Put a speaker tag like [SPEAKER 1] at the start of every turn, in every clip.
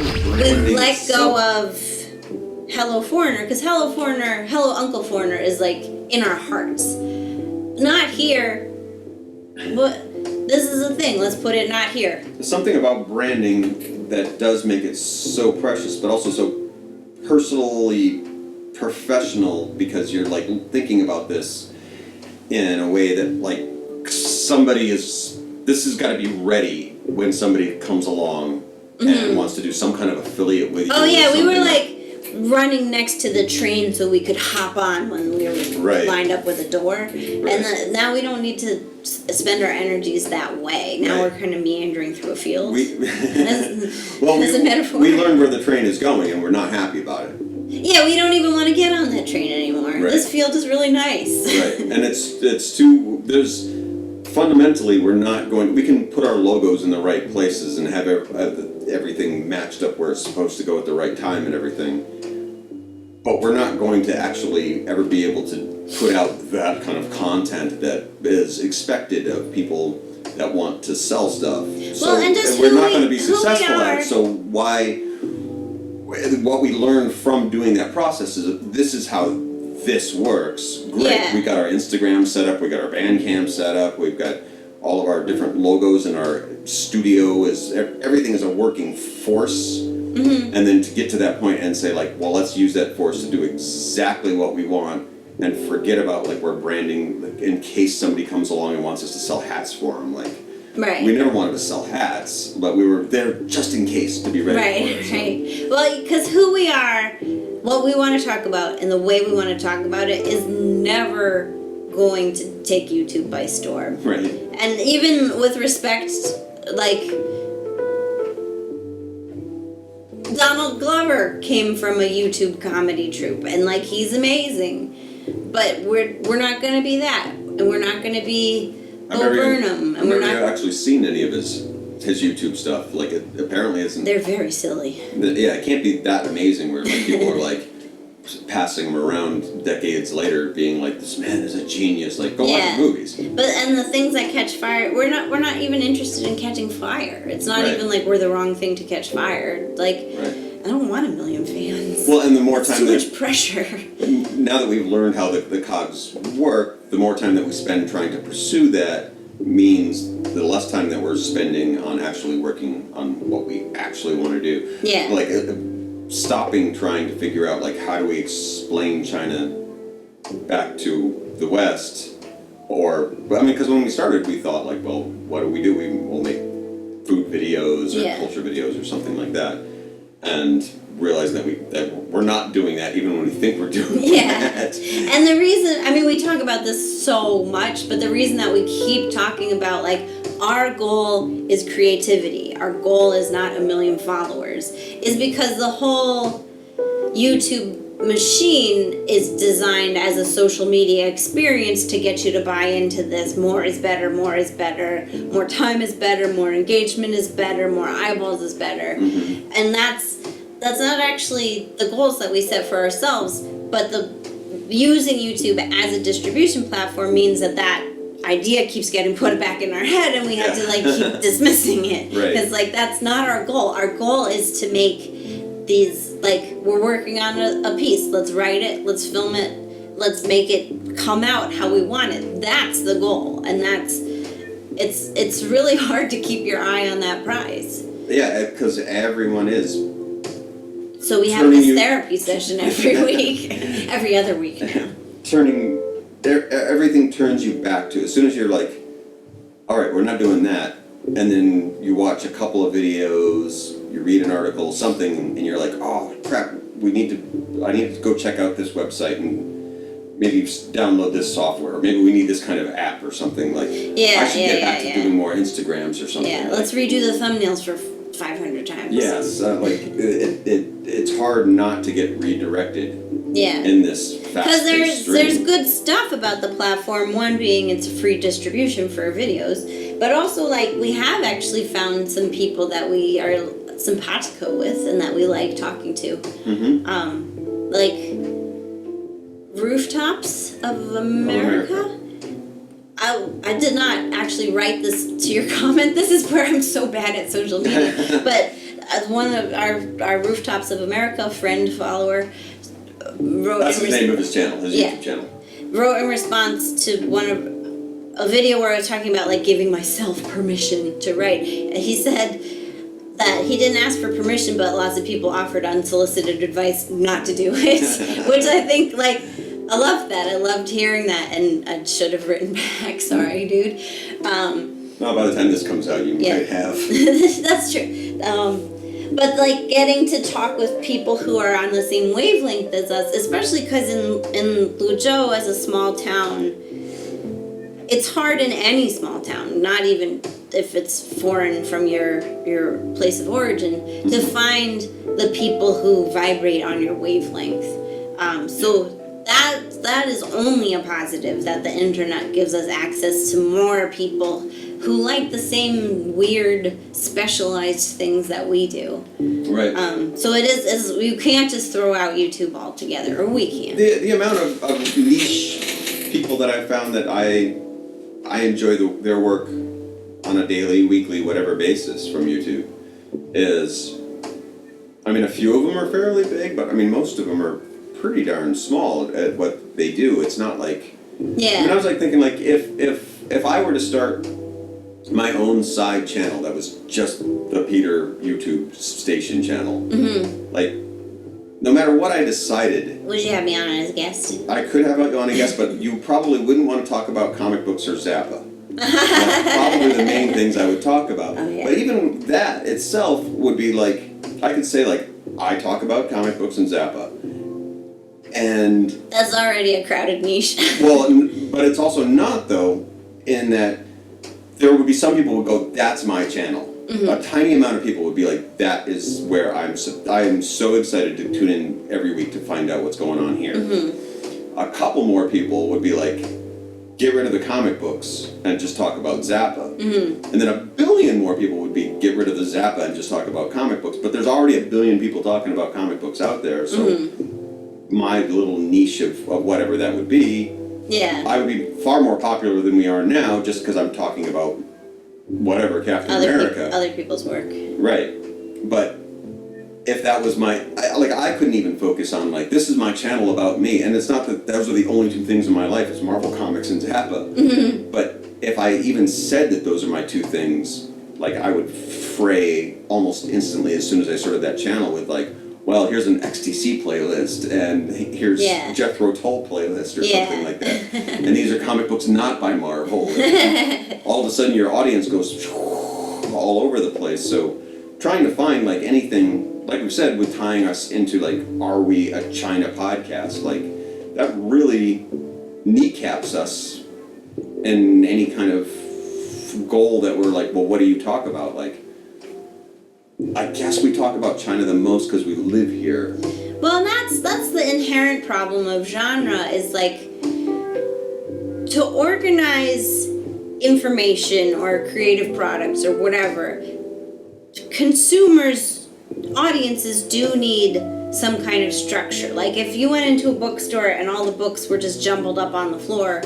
[SPEAKER 1] we've let go of Hello Foreigner, because Hello Uncle Foreigner is like in our hearts. Not here, but this is the thing, let's put it not here.
[SPEAKER 2] There's something about branding that does make it so precious, but also so personally professional, because you're like thinking about this in a way that like this has got to be ready when somebody comes along and wants to do some kind of affiliate with you.
[SPEAKER 1] Oh yeah, we were like running next to the train so we could hop on when we were lined up with a door. And now we don't need to spend our energies that way. Now we're kind of meandering through a field. That's a metaphor.
[SPEAKER 2] We learned where the train is going and we're not happy about it.
[SPEAKER 1] Yeah, we don't even want to get on that train anymore. Right. This field is really nice.
[SPEAKER 2] Right, and fundamentally we're not going, we can put our logos in the right places and have everything matched up where it's supposed to go at the right time and everything. But we're not going to actually ever be able to put out that kind of content that is expected of people that want to sell stuff. We're not going to be successful at it, so what we learned from doing that process is that this is how this works. Great. Yeah. We got our Instagram set up, we got our Bandcamp set up, we've got all of our different logos, and our studio everything is a working force. And then to get to that point and say like, well, let's use that force to do exactly what we want and forget about like we're branding in case somebody comes along and wants us to sell hats for them. Like, we never wanted to sell hats, but we were there just in case to be ready for it.
[SPEAKER 1] Right. Well, because who we are, what we want to talk about, and the way we want to talk about it is never going to take YouTube by storm.
[SPEAKER 2] Right.
[SPEAKER 1] And even with respect, like, Donald Glover came from a YouTube comedy troupe, and like he's amazing, but we're not going to be that, and we're not going to be Bo Burnham, and we're not.
[SPEAKER 2] I've never actually seen any of his YouTube stuff. Like it apparently isn't.
[SPEAKER 1] They're very silly.
[SPEAKER 2] Yeah, it can't be that amazing where like people are like passing him around decades later, being like, "This man is a genius." Like, go watch the movies.
[SPEAKER 1] And the things that catch fire, we're not even interested in catching fire. It's not even like we're the wrong thing to catch fire. Like, I don't want 1 million fans.
[SPEAKER 2] Well, and the more time
[SPEAKER 1] too much pressure.
[SPEAKER 2] Now that we've learned how the cogs work, the more time that we spend trying to pursue that means the less time that we're spending on actually working on what we actually want to do.
[SPEAKER 1] Yeah.
[SPEAKER 2] Like stopping trying to figure out like how do we explain China back to the West, because when we started we thought like, well, what do? We'll make food videos or culture videos or something like that, and realize that we're not doing that even when we think we're doing that.
[SPEAKER 1] And the reason, we talk about this so much, but the reason that we keep talking about like our goal is creativity, our goal is not 1 million followers, is because the whole YouTube machine is designed as a social media experience to get you to buy into this. More is better, more is better, more time is better, more engagement is better, more eyeballs is better. And that's not actually the goals that we set for ourselves, but using YouTube as a distribution platform means that idea keeps getting put back in our head, and we have to like keep dismissing it, because like that's not our goal. Our goal is to make these, like, we're working on a piece, let's write it, let's film it, let's make it come out how we want it. That's the goal, and it's really hard to keep your eye on that prize.
[SPEAKER 2] Yeah, because everyone is.
[SPEAKER 1] So we have this therapy session every week, every other week now.
[SPEAKER 2] Everything turns you back to, as soon as you're like, all right, we're not doing that, and then you watch a couple of videos, you read an article, something, and you're like, oh crap, I need to go check out this website and maybe download this software, or maybe we need this kind of app or something, like, I should get back to doing more Instagrams or something.
[SPEAKER 1] Yeah, let's redo the thumbnails for 500 times.
[SPEAKER 2] Yes, it's hard not to get redirected in this fast-paced stream.
[SPEAKER 1] Because there's good stuff about the platform, one being it's a free distribution for videos, but also like we have actually found some people that we are simpatico with and that we like talking to. Like Rooftops of America. I did not actually write this to your comment. This is where I'm so bad at social media. But one of our Rooftops of America friend follower wrote.
[SPEAKER 2] That's the name of his channel, his YouTube channel.
[SPEAKER 1] Wrote in response to a video where I was talking about like giving myself permission to write. And he said that he didn't ask for permission, but lots of people offered unsolicited advice not to do it, which I think, like, I loved that. I loved hearing that, and I should have written back, sorry, dude.
[SPEAKER 2] Well, by the time this comes out, you might have.
[SPEAKER 1] That's true. But, like, getting to talk with people who are on the same wavelength as us, especially because in Luzhou, as a small town, it's hard in any small town, not even if it's foreign from your place of origin, to find the people who vibrate on your wavelength. So that is only a positive, that the internet gives us access to more people who like the same weird, specialized things that we do.
[SPEAKER 2] Right.
[SPEAKER 1] So it is you can't just throw out YouTube altogether, or we can't.
[SPEAKER 2] The amount of niche people that I found that I enjoy their work on a daily, weekly, whatever basis from YouTube is, I mean, a few of them are fairly big, but I mean, most of them are pretty darn small at what they do. It's not like,
[SPEAKER 1] Yeah.
[SPEAKER 2] I mean, I was like thinking, like, if I were to start my own side channel that was just the Peter YouTube station channel, like, no matter what I decided,
[SPEAKER 1] Would you have me on as a guest?
[SPEAKER 2] I could have you on a guest, but you probably wouldn't want to talk about comic books or Zappa. That's probably the main things I would talk about.
[SPEAKER 1] Oh, yeah.
[SPEAKER 2] But even that itself would be like, I could say, like, I talk about comic books and Zappa. And
[SPEAKER 1] That's already a crowded niche.
[SPEAKER 2] well, but it's also not, though, in that there would be some people who would go, that's my channel. A tiny amount of people would be like, that is where I am so excited to tune in every week to find out what's going on here. A couple more people would be like, get rid of the comic books and just talk about Zappa. And then a billion more people would be, get rid of the Zappa and just talk about comic books. But there's already a billion people talking about comic books out there, so my little niche of whatever that would be,
[SPEAKER 1] Yeah.
[SPEAKER 2] I would be far more popular than we are now just because I'm talking about whatever, Captain America.
[SPEAKER 1] Other people's work.
[SPEAKER 2] Right. But if that was I couldn't even focus on, like, this is my channel about me. And it's not that those are the only two things in my life, it's Marvel Comics and Zappa. But if I even said that those are my two things, like, I would fray almost instantly as soon as I started that channel with, like, well, here's an XTC playlist, and here's Jethro Tull playlist, or something like that. And these are comic books not by Marvel. All of a sudden, your audience goes all over the place. So, trying to find, like, anything, like we said, with tying us into, like, are we a China podcast? Like, that really kneecaps us in any kind of goal that we're like, well, what do you talk about? Like, I guess we talk about China the most because we live here.
[SPEAKER 1] Well, and that's the inherent problem of genre, is like, to organize information or creative products or whatever, consumers, audiences do need some kind of structure. Like, if you went into a bookstore and all the books were just jumbled up on the floor,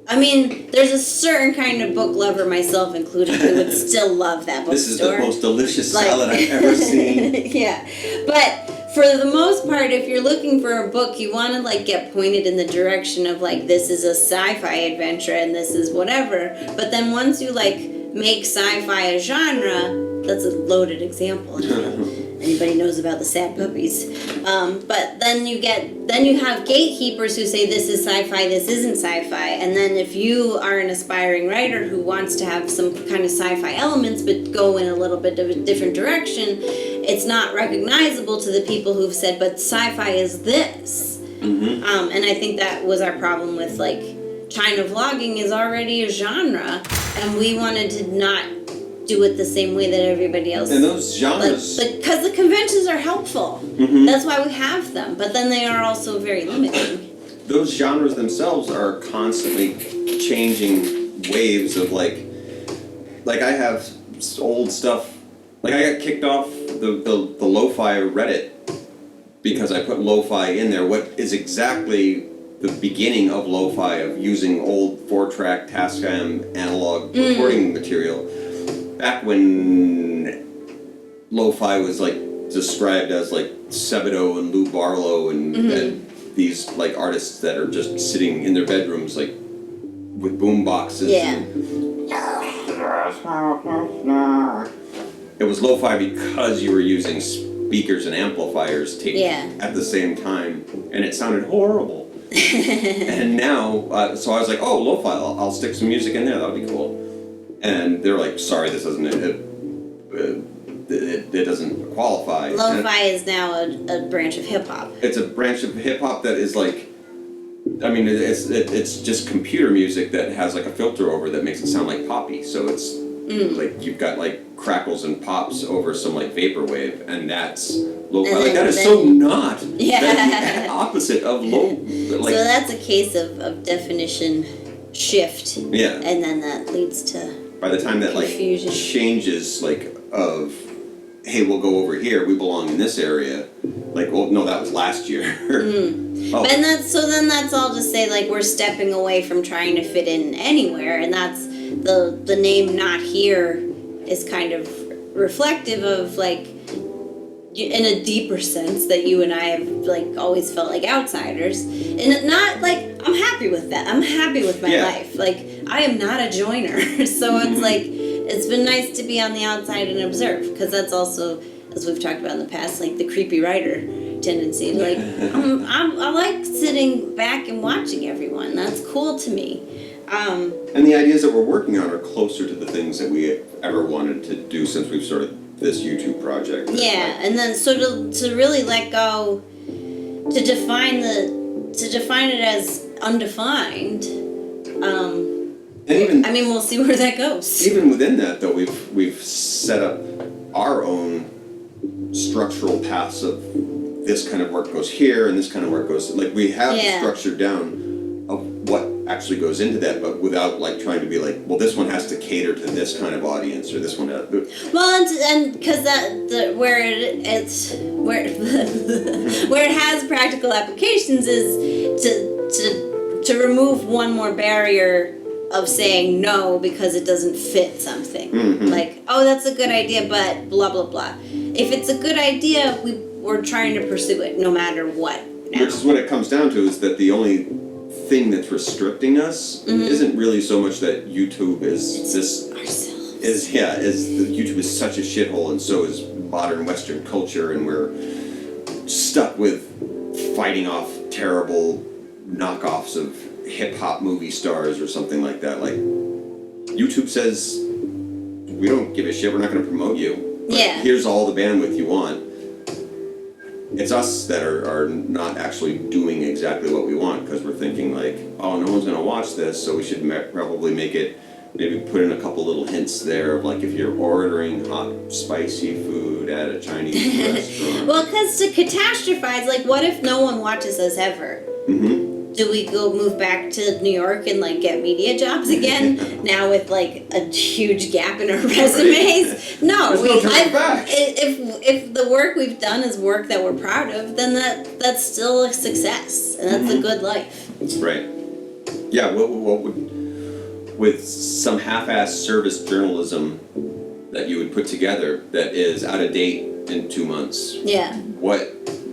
[SPEAKER 1] I mean, there's a certain kind of book lover, myself included, who would still love that bookstore.
[SPEAKER 2] This is the most delicious salad I've ever seen.
[SPEAKER 1] Yeah, but for the most part, if you're looking for a book, you want to, like, get pointed in the direction of, like, this is a sci-fi adventure and this is whatever. But then once you, like, make sci-fi a genre, that's a loaded example. I don't know if anybody knows about the sad puppies. But then you have gatekeepers who say this is sci-fi, this isn't sci-fi. And then if you are an aspiring writer who wants to have some kind of sci-fi elements but go in a little bit of a different direction, it's not recognizable to the people who've said, but sci-fi is this. And I think that was our problem with, like, China vlogging is already a genre, and we wanted to not do it the same way that everybody else.
[SPEAKER 2] And those genres,
[SPEAKER 1] because the conventions are helpful. That's why we have them, but then they are also very limiting.
[SPEAKER 2] Those genres themselves are constantly changing waves of, like I have old stuff. Like, I got kicked off the lo-fi Reddit because I put lo-fi in there. What is exactly the beginning of lo-fi, of using old 4-track Tascam analog recording material, back when lo-fi was like described as like Sebadoh and Lou Barlow and these like artists that are just sitting in their bedrooms like with boom boxes.
[SPEAKER 1] Yeah.
[SPEAKER 2] It was lo-fi because you were using speakers and amplifiers taped at the same time, and it sounded horrible. And now, so I was like, oh, lo-fi, I'll stick some music in there, that'll be cool. And they're like, sorry, this doesn't, it doesn't qualify.
[SPEAKER 1] Lo-fi is now a branch of hip-hop.
[SPEAKER 2] It's a branch of hip-hop that is like, I mean, it's just computer music that has like a filter over that makes it sound like poppy. So it's like you've got like crackles and pops over some like vaporwave, and that's lo-fi. Like that is so not the opposite of low. Like,
[SPEAKER 1] so that's a case of definition shift.
[SPEAKER 2] Yeah.
[SPEAKER 1] And then that leads to
[SPEAKER 2] by the time that
[SPEAKER 1] confusion.
[SPEAKER 2] Like changes like of, hey, we'll go over here. We belong in this area. Like, well, no, that was last year. Oh.
[SPEAKER 1] And that's all to say, like, we're stepping away from trying to fit in anywhere, and that's the name Not Here is kind of reflective of, like, in a deeper sense that you and I have, like, always felt like outsiders. And not, like, I'm happy with that. I'm happy with my life. Like, I am not a joiner. So it's, like, it's been nice to be on the outside and observe, because that's also, as we've talked about in the past, like, the creepy writer tendency. Like, I like sitting back and watching everyone. That's cool to me.
[SPEAKER 2] And the ideas that we're working on are closer to the things that we ever wanted to do since we've started this YouTube project.
[SPEAKER 1] Yeah, and then so to really let go, to define it as undefined.
[SPEAKER 2] And even,
[SPEAKER 1] I mean, we'll see where that goes.
[SPEAKER 2] Even within that, though, we've set up our own structural paths of this kind of work goes here and this kind of work goes, like, we have the structure down of what actually goes into that, but without like trying to be like, well, this one has to cater to this kind of audience, or this one has.
[SPEAKER 1] Well, and because where it has practical applications is to remove one more barrier of saying no because it doesn't fit something. Like, oh, that's a good idea, but blah blah blah. If it's a good idea, we're trying to pursue it no matter what. Now.
[SPEAKER 2] Which is what it comes down to, is that the only thing that's restricting us isn't really so much that YouTube is YouTube is such a shithole, and so is modern Western culture, and we're stuck with fighting off terrible knockoffs of hip-hop movie stars or something like that. Like, YouTube says, we don't give a shit, we're not going to promote you. But here's all the bandwidth you want. It's us that are not actually doing exactly what we want, because we're thinking like, oh, no one's going to watch this, so we should probably make it, maybe put in a couple little hints there of like, if you're ordering hot, spicy food at a Chinese restaurant.
[SPEAKER 1] Well, because to catastrophize, like, what if no one watches us ever? Do we go move back to New York and like get media jobs again now with like a huge gap in our resumes? No, if the work we've done is work that we're proud of, then that's still a success, and that's a good life.
[SPEAKER 2] Right. Yeah. What would, with some half-assed service journalism that you would put together that is out of date in 2 months?
[SPEAKER 1] Yeah.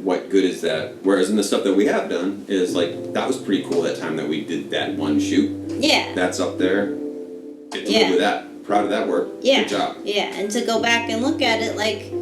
[SPEAKER 2] What good is that? Whereas in the stuff that we have done is like, that was pretty cool that time that we did that one shoot.
[SPEAKER 1] Yeah.
[SPEAKER 2] That's up there. Get to live with that. Proud of that work.
[SPEAKER 1] Yeah.
[SPEAKER 2] Good job.
[SPEAKER 1] Yeah, and to go back and look at it like,